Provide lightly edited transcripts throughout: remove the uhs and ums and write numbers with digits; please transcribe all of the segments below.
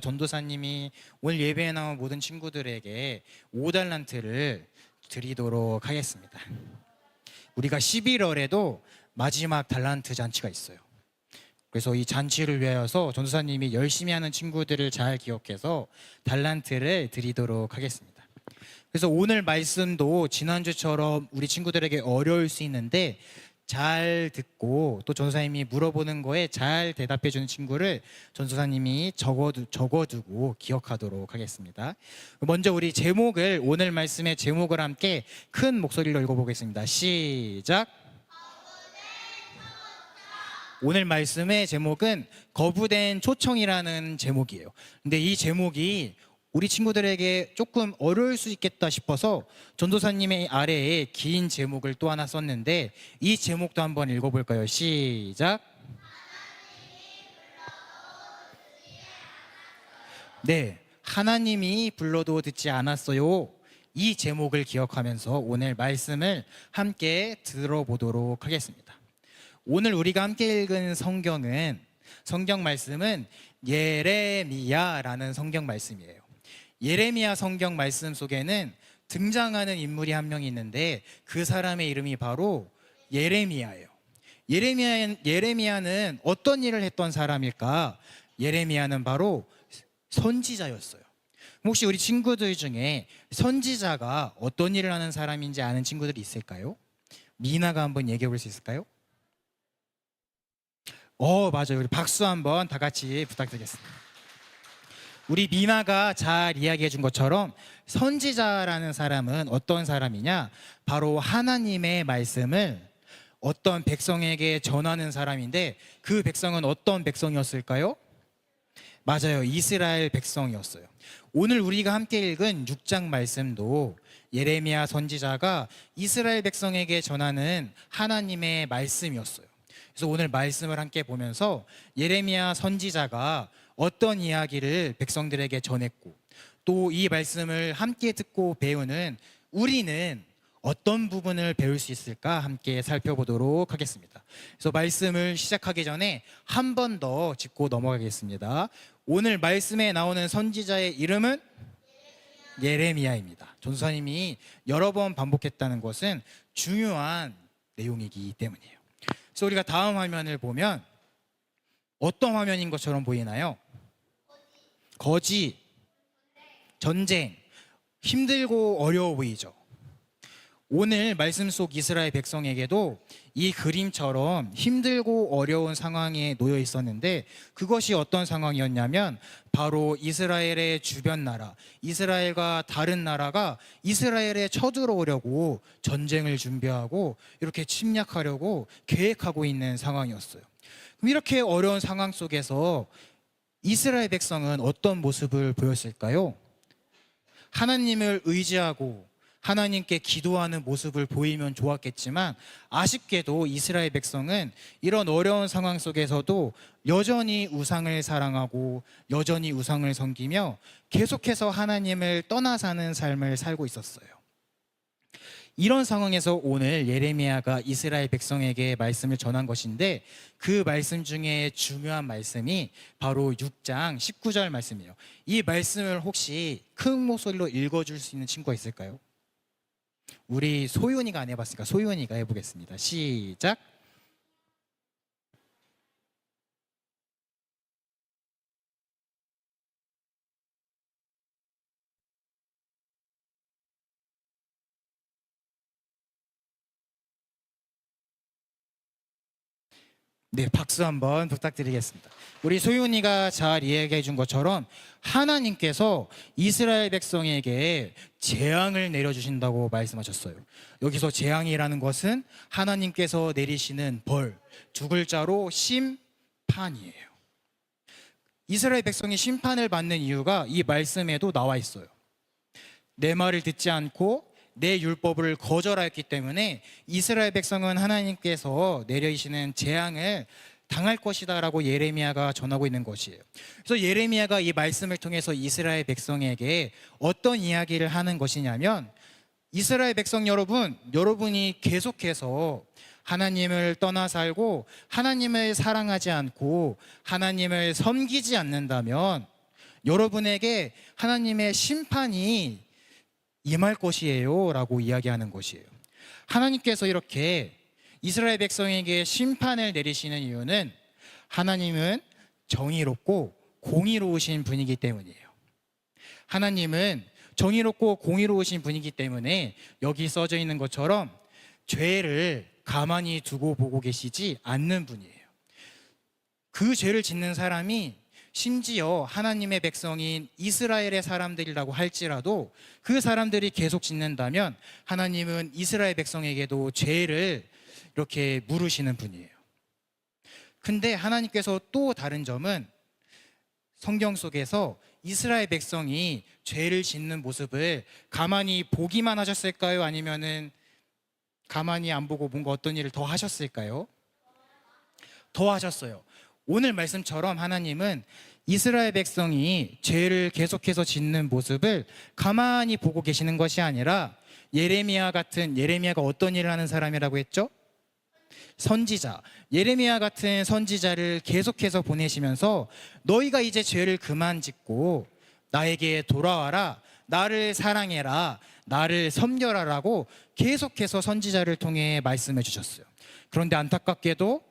전도사님이 오늘 예배에 나온 모든 친구들에게 5달란트를 드리도록 하겠습니다. 우리가 11월에도 마지막 달란트 잔치가 있어요. 그래서 이 잔치를 위하여서 전도사님이 열심히 하는 친구들을 잘 기억해서 달란트를 드리도록 하겠습니다. 그래서 오늘 말씀도 지난주처럼 우리 친구들에게 어려울 수 있는데 잘 듣고 또 전도사님이 물어보는 거에 잘 대답해 주는 친구를 전도사님이 적어두고 기억하도록 하겠습니다. 먼저 우리 제목을, 오늘 말씀의 제목을 함께 큰 목소리로 읽어보겠습니다. 시작. 오늘 말씀의 제목은 거부된 초청이라는 제목이에요. 근데 이 제목이 우리 친구들에게 조금 어려울 수 있겠다 싶어서 전도사님의 아래에 긴 제목을 또 하나 썼는데 이 제목도 한번 읽어볼까요? 시작. 네, 하나님이 불러도 듣지 않았어요. 이 제목을 기억하면서 오늘 말씀을 함께 들어보도록 하겠습니다. 오늘 우리가 함께 읽은 성경 말씀은 예레미야라는 성경 말씀이에요. 예레미야 성경 말씀 속에는 등장하는 인물이 한 명 있는데 그 사람의 이름이 바로 예레미야예요. 예레미야는 어떤 일을 했던 사람일까? 예레미야는 바로 선지자였어요. 혹시 우리 친구들 중에 선지자가 어떤 일을 하는 사람인지 아는 친구들이 있을까요? 미나가 한번 얘기해 볼 수 있을까요? 맞아요. 우리 박수 한번 다 같이 부탁드리겠습니다. 우리 미나가 잘 이야기해 준 것처럼 선지자라는 사람은 어떤 사람이냐? 바로 하나님의 말씀을 어떤 백성에게 전하는 사람인데 그 백성은 어떤 백성이었을까요? 맞아요. 이스라엘 백성이었어요. 오늘 우리가 함께 읽은 6장 말씀도 예레미야 선지자가 이스라엘 백성에게 전하는 하나님의 말씀이었어요. 그래서 오늘 말씀을 함께 보면서 예레미야 선지자가 어떤 이야기를 백성들에게 전했고 또 이 말씀을 함께 듣고 배우는 우리는 어떤 부분을 배울 수 있을까 함께 살펴보도록 하겠습니다. 그래서 말씀을 시작하기 전에 한 번 더 짚고 넘어가겠습니다. 오늘 말씀에 나오는 선지자의 이름은 예레미야입니다. 전도사님이 여러 번 반복했다는 것은 중요한 내용이기 때문이에요. 그래서 우리가 다음 화면을 보면 어떤 화면인 것처럼 보이나요? 거지, 전쟁, 힘들고 어려워 보이죠? 오늘 말씀 속 이스라엘 백성에게도 이 그림처럼 힘들고 어려운 상황에 놓여 있었는데 그것이 어떤 상황이었냐면 바로 이스라엘의 주변 나라, 이스라엘과 다른 나라가 이스라엘에 쳐들어오려고 전쟁을 준비하고 이렇게 침략하려고 계획하고 있는 상황이었어요. 그럼 이렇게 어려운 상황 속에서 이스라엘 백성은 어떤 모습을 보였을까요? 하나님을 의지하고 하나님께 기도하는 모습을 보이면 좋았겠지만 아쉽게도 이스라엘 백성은 이런 어려운 상황 속에서도 여전히 우상을 사랑하고 여전히 우상을 섬기며 계속해서 하나님을 떠나 사는 삶을 살고 있었어요. 이런 상황에서 오늘 예레미야가 이스라엘 백성에게 말씀을 전한 것인데 그 말씀 중에 중요한 말씀이 바로 6장 19절 말씀이에요. 이 말씀을 혹시 큰 목소리로 읽어줄 수 있는 친구가 있을까요? 우리 소윤이가 안 해봤으니까 소윤이가 해보겠습니다. 시작. 네, 박수 한번 부탁드리겠습니다. 우리 소윤이가 잘 이야기해 준 것처럼 하나님께서 이스라엘 백성에게 재앙을 내려주신다고 말씀하셨어요. 여기서 재앙이라는 것은 하나님께서 내리시는 벌, 두 글자로 심판이에요. 이스라엘 백성이 심판을 받는 이유가 이 말씀에도 나와 있어요. 내 말을 듣지 않고 내 율법을 거절하였기 때문에 이스라엘 백성은 하나님께서 내리시는 재앙을 당할 것이다 라고 예레미야가 전하고 있는 것이에요. 그래서 예레미야가 이 말씀을 통해서 이스라엘 백성에게 어떤 이야기를 하는 것이냐면 이스라엘 백성 여러분, 여러분이 계속해서 하나님을 떠나 살고 하나님을 사랑하지 않고 하나님을 섬기지 않는다면 여러분에게 하나님의 심판이 임할 것이에요 라고 이야기하는 것이에요. 하나님께서 이렇게 이스라엘 백성에게 심판을 내리시는 이유는 하나님은 정의롭고 공의로우신 분이기 때문이에요. 하나님은 정의롭고 공의로우신 분이기 때문에 여기 써져 있는 것처럼 죄를 가만히 두고 보고 계시지 않는 분이에요. 그 죄를 짓는 사람이 심지어 하나님의 백성인 이스라엘의 사람들이라고 할지라도 그 사람들이 계속 짓는다면 하나님은 이스라엘 백성에게도 죄를 이렇게 물으시는 분이에요. 근데 하나님께서 또 다른 점은 성경 속에서 이스라엘 백성이 죄를 짓는 모습을 가만히 보기만 하셨을까요? 아니면은 가만히 안 보고 뭔가 어떤 일을 더 하셨을까요? 더 하셨어요. 오늘 말씀처럼 하나님은 이스라엘 백성이 죄를 계속해서 짓는 모습을 가만히 보고 계시는 것이 아니라 예레미야가 어떤 일을 하는 사람이라고 했죠? 선지자. 예레미야 같은 선지자를 계속해서 보내시면서 너희가 이제 죄를 그만 짓고 나에게 돌아와라, 나를 사랑해라, 나를 섬겨라라고 계속해서 선지자를 통해 말씀해 주셨어요. 그런데 안타깝게도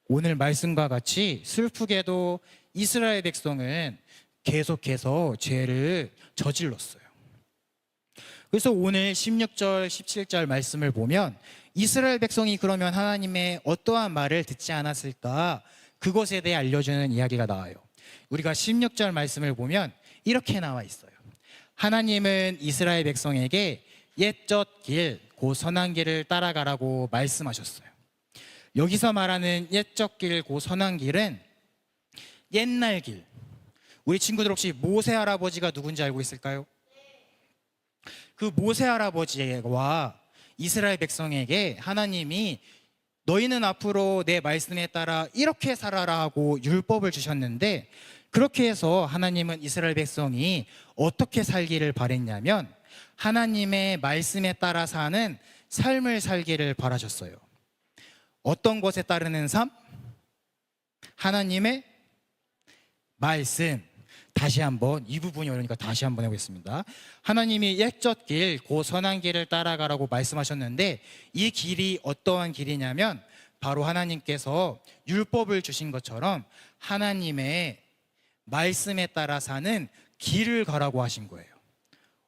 오늘 말씀과 같이 슬프게도 이스라엘 백성은 계속해서 죄를 저질렀어요. 그래서 오늘 16절, 17절 말씀을 보면 이스라엘 백성이 그러면 하나님의 어떠한 말을 듣지 않았을까? 그것에 대해 알려주는 이야기가 나와요. 우리가 16절 말씀을 보면 이렇게 나와 있어요. 하나님은 이스라엘 백성에게 옛적 길, 곧 선한 길을 따라가라고 말씀하셨어요. 여기서 말하는 옛적 길, 곧 선한 길은 옛날 길. 우리 친구들 혹시 모세 할아버지가 누군지 알고 있을까요? 그 모세 할아버지와 이스라엘 백성에게 하나님이 너희는 앞으로 내 말씀에 따라 이렇게 살아라 하고 율법을 주셨는데, 그렇게 해서 하나님은 이스라엘 백성이 어떻게 살기를 바랬냐면 하나님의 말씀에 따라 사는 삶을 살기를 바라셨어요. 어떤 것에 따르는 삶? 하나님의 말씀. 다시 한번 이 부분이 어려우니까 다시 한번 해보겠습니다. 하나님이 옛적 길, 곧 선한 길을 따라가라고 말씀하셨는데 이 길이 어떠한 길이냐면 바로 하나님께서 율법을 주신 것처럼 하나님의 말씀에 따라 사는 길을 가라고 하신 거예요.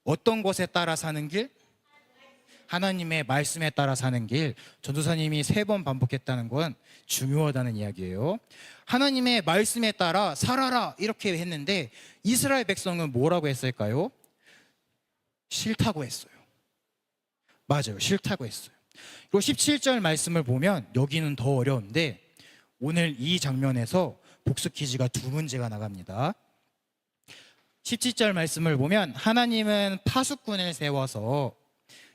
어떤 것에 따라 사는 길? 하나님의 말씀에 따라 사는 길. 전도사님이 3번 반복했다는 건 중요하다는 이야기예요. 하나님의 말씀에 따라 살아라 이렇게 했는데 이스라엘 백성은 뭐라고 했을까요? 싫다고 했어요. 맞아요, 싫다고 했어요. 그리고 17절 말씀을 보면 여기는 더 어려운데 오늘 이 장면에서 복수 퀴즈가 2문제가 나갑니다. 17절 말씀을 보면 하나님은 파수꾼을 세워서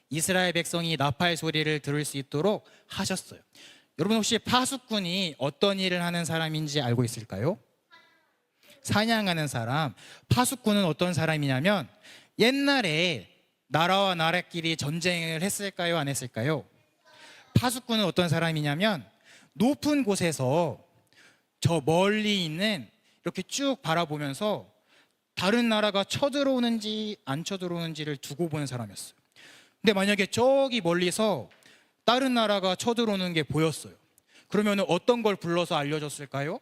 이스라엘 백성이 나팔 소리를 들을 수 있도록 하셨어요. 여러분 혹시 파수꾼이 어떤 일을 하는 사람인지 알고 있을까요? 사냥하는 사람. 파수꾼은 어떤 사람이냐면 옛날에 나라와 나라끼리 전쟁을 했을까요? 안 했을까요? 파수꾼은 어떤 사람이냐면 높은 곳에서 저 멀리 있는 이렇게 쭉 바라보면서 다른 나라가 쳐들어오는지 안 쳐들어오는지를 두고 보는 사람이었어요. 근데 만약에 저기 멀리서 다른 나라가 쳐들어오는 게 보였어요. 그러면 어떤 걸 불러서 알려줬을까요?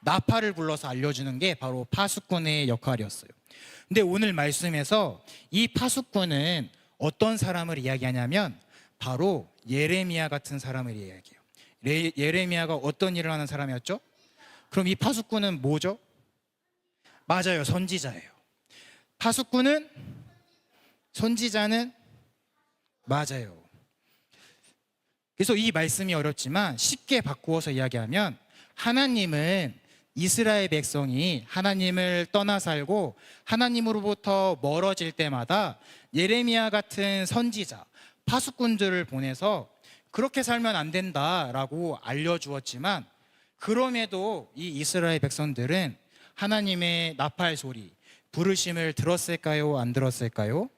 나팔을 불러서 알려주는 게 바로 파수꾼의 역할이었어요. 근데 오늘 말씀에서 이 파수꾼은 어떤 사람을 이야기하냐면 바로 예레미야 같은 사람을 이야기해요. 예레미야가 어떤 일을 하는 사람이었죠? 그럼 이 파수꾼은 뭐죠? 맞아요, 선지자예요. 파수꾼은, 선지자는 맞아요. 그래서 이 말씀이 어렵지만 쉽게 바꾸어서 이야기하면 하나님은 이스라엘 백성이 하나님을 떠나 살고 하나님으로부터 멀어질 때마다 예레미야 같은 선지자, 파수꾼들을 보내서 그렇게 살면 안 된다라고 알려주었지만 그럼에도 이 이스라엘 백성들은 하나님의 나팔 소리, 부르심을 들었을까요? 안 들었을까요?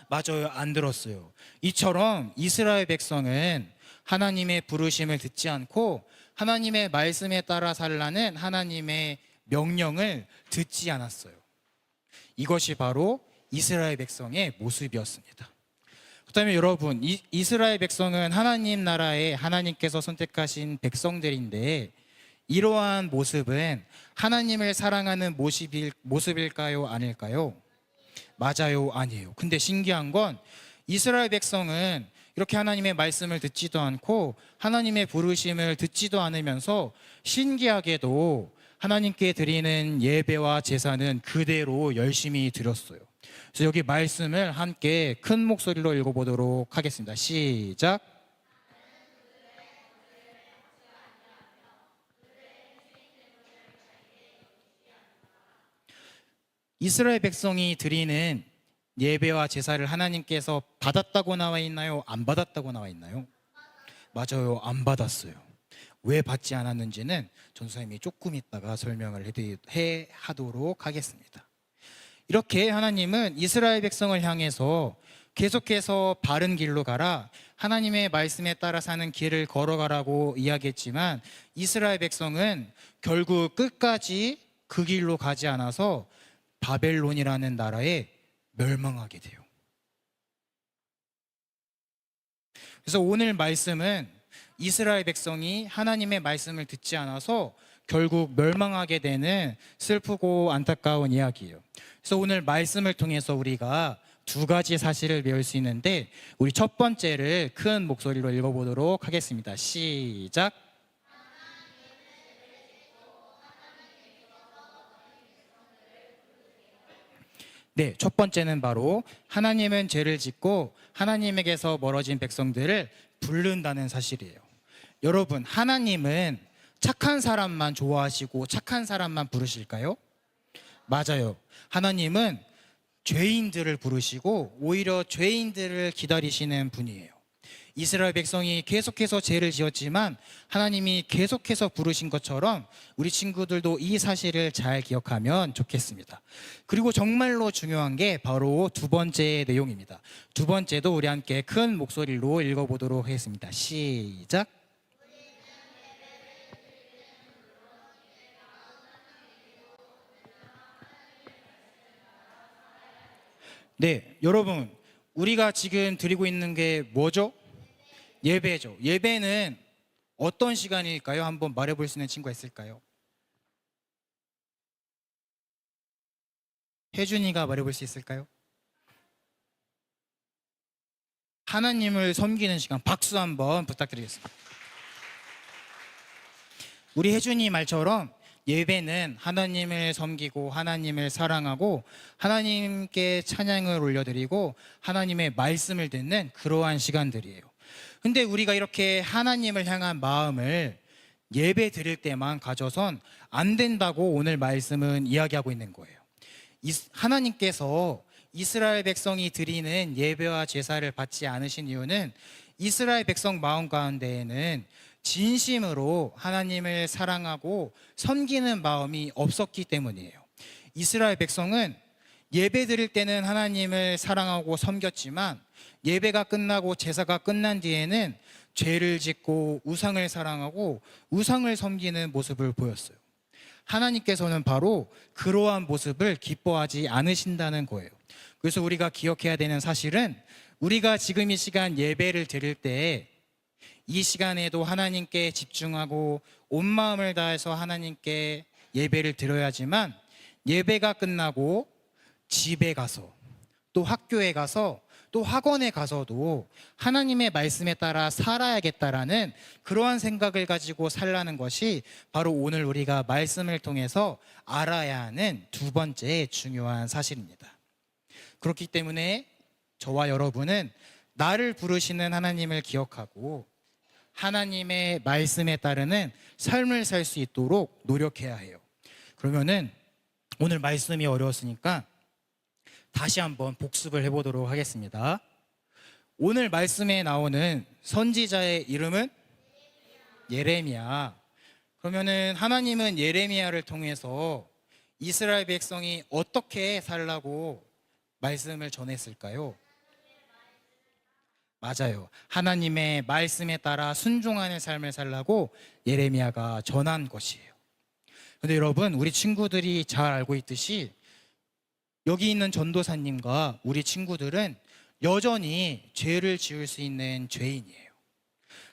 맞아요, 안 들었어요. 이처럼 이스라엘 백성은 하나님의 부르심을 듣지 않고 하나님의 말씀에 따라 살라는 하나님의 명령을 듣지 않았어요. 이것이 바로 이스라엘 백성의 모습이었습니다. 그렇다면 여러분, 이스라엘 백성은 하나님 나라에 하나님께서 선택하신 백성들인데 이러한 모습은 하나님을 사랑하는 모습일까요? 아닐까요? 맞아요, 아니에요. 근데 신기한 건 이스라엘 백성은 이렇게 하나님의 말씀을 듣지도 않고 하나님의 부르심을 듣지도 않으면서 신기하게도 하나님께 드리는 예배와 제사는 그대로 열심히 드렸어요. 그래서 여기 말씀을 함께 큰 목소리로 읽어보도록 하겠습니다. 시작. 이스라엘 백성이 드리는 예배와 제사를 하나님께서 받았다고 나와 있나요? 안 받았다고 나와 있나요? 맞아요, 안 받았어요. 왜 받지 않았는지는 전사님이 조금 있다가 설명을 하도록 하겠습니다. 이렇게 하나님은 이스라엘 백성을 향해서 계속해서 바른 길로 가라, 하나님의 말씀에 따라 사는 길을 걸어가라고 이야기했지만 이스라엘 백성은 결국 끝까지 그 길로 가지 않아서 바벨론이라는 나라에 멸망하게 돼요. 그래서 오늘 말씀은 이스라엘 백성이 하나님의 말씀을 듣지 않아서 결국 멸망하게 되는 슬프고 안타까운 이야기예요. 그래서 오늘 말씀을 통해서 우리가 두 가지 사실을 배울 수 있는데 우리 첫 번째를 큰 목소리로 읽어보도록 하겠습니다. 시작. 네, 첫 번째는 바로 하나님은 죄를 짓고 하나님에게서 멀어진 백성들을 부른다는 사실이에요. 여러분, 하나님은 착한 사람만 좋아하시고 착한 사람만 부르실까요? 맞아요. 하나님은 죄인들을 부르시고 오히려 죄인들을 기다리시는 분이에요. 이스라엘 백성이 계속해서 죄를 지었지만 하나님이 계속해서 부르신 것처럼 우리 친구들도 이 사실을 잘 기억하면 좋겠습니다. 그리고 정말로 중요한 게 바로 두 번째 내용입니다. 두 번째도 우리 함께 큰 목소리로 읽어보도록 하겠습니다. 시작. 네, 여러분, 우리가 지금 드리고 있는 게 뭐죠? 예배죠. 예배는 어떤 시간일까요? 한번 말해볼 수 있는 친구가 있을까요? 혜준이가 말해볼 수 있을까요? 하나님을 섬기는 시간. 박수 한번 부탁드리겠습니다. 우리 혜준이 말처럼 예배는 하나님을 섬기고 하나님을 사랑하고 하나님께 찬양을 올려드리고 하나님의 말씀을 듣는 그러한 시간들이에요. 근데 우리가 이렇게 하나님을 향한 마음을 예배 드릴 때만 가져선 안 된다고 오늘 말씀은 이야기하고 있는 거예요. 하나님께서 이스라엘 백성이 드리는 예배와 제사를 받지 않으신 이유는 이스라엘 백성 마음 가운데에는 진심으로 하나님을 사랑하고 섬기는 마음이 없었기 때문이에요. 이스라엘 백성은 예배 드릴 때는 하나님을 사랑하고 섬겼지만 예배가 끝나고 제사가 끝난 뒤에는 죄를 짓고 우상을 사랑하고 우상을 섬기는 모습을 보였어요. 하나님께서는 바로 그러한 모습을 기뻐하지 않으신다는 거예요. 그래서 우리가 기억해야 되는 사실은 우리가 지금 이 시간 예배를 드릴 때 이 시간에도 하나님께 집중하고 온 마음을 다해서 하나님께 예배를 드려야지만 예배가 끝나고 집에 가서 또 학교에 가서 또 학원에 가서도 하나님의 말씀에 따라 살아야겠다라는 그러한 생각을 가지고 살라는 것이 바로 오늘 우리가 말씀을 통해서 알아야 하는 두 번째 중요한 사실입니다. 그렇기 때문에 저와 여러분은 나를 부르시는 하나님을 기억하고 하나님의 말씀에 따르는 삶을 살 수 있도록 노력해야 해요. 그러면은 오늘 말씀이 어려웠으니까 다시 한번 복습을 해보도록 하겠습니다. 오늘 말씀에 나오는 선지자의 이름은 예레미야. 그러면은 하나님은 예레미야를 통해서 이스라엘 백성이 어떻게 살라고 말씀을 전했을까요? 맞아요. 하나님의 말씀에 따라 순종하는 삶을 살라고 예레미야가 전한 것이에요. 근데 여러분, 우리 친구들이 잘 알고 있듯이 여기 있는 전도사님과 우리 친구들은 여전히 죄를 지을 수 있는 죄인이에요.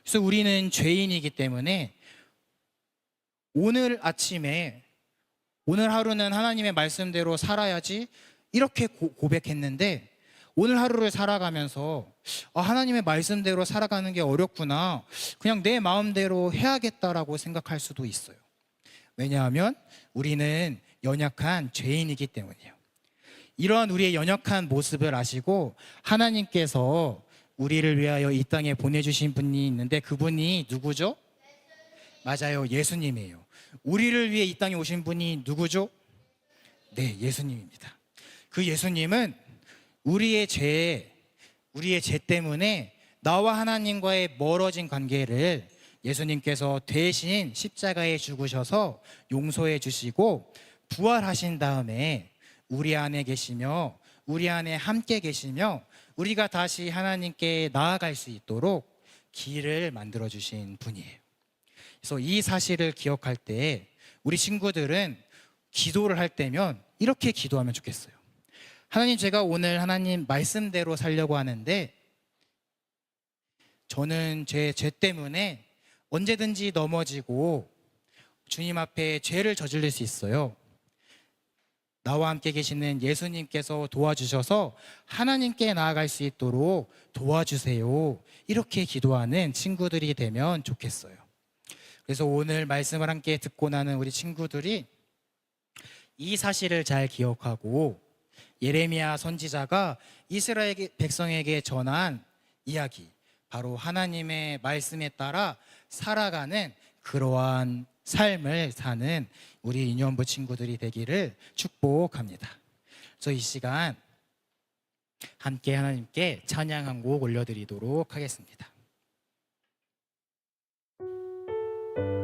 그래서 우리는 죄인이기 때문에 오늘 아침에 오늘 하루는 하나님의 말씀대로 살아야지 이렇게 고백했는데 오늘 하루를 살아가면서 하나님의 말씀대로 살아가는 게 어렵구나, 그냥 내 마음대로 해야겠다라고 생각할 수도 있어요. 왜냐하면 우리는 연약한 죄인이기 때문이에요. 이러한 우리의 연약한 모습을 아시고 하나님께서 우리를 위하여 이 땅에 보내주신 분이 있는데 그분이 누구죠? 맞아요, 예수님이에요. 우리를 위해 이 땅에 오신 분이 누구죠? 네, 예수님입니다. 그 예수님은 우리의 죄 때문에 나와 하나님과의 멀어진 관계를 예수님께서 대신 십자가에 죽으셔서 용서해 주시고 부활하신 다음에 우리 안에 계시며 우리 안에 함께 계시며 우리가 다시 하나님께 나아갈 수 있도록 길을 만들어 주신 분이에요. 그래서 이 사실을 기억할 때 우리 친구들은 기도를 할 때면 이렇게 기도하면 좋겠어요. 하나님, 제가 오늘 하나님 말씀대로 살려고 하는데 저는 제 죄 때문에 언제든지 넘어지고 주님 앞에 죄를 저지를 수 있어요. 나와 함께 계시는 예수님께서 도와주셔서 하나님께 나아갈 수 있도록 도와주세요. 이렇게 기도하는 친구들이 되면 좋겠어요. 그래서 오늘 말씀을 함께 듣고 나는 우리 친구들이 이 사실을 잘 기억하고 예레미야 선지자가 이스라엘 백성에게 전한 이야기, 바로 하나님의 말씀에 따라 살아가는 그러한 삶을 사는 우리 인연부 친구들이 되기를 축복합니다. 그래서 이 시간 함께 하나님께 찬양 한 곡 올려드리도록 하겠습니다.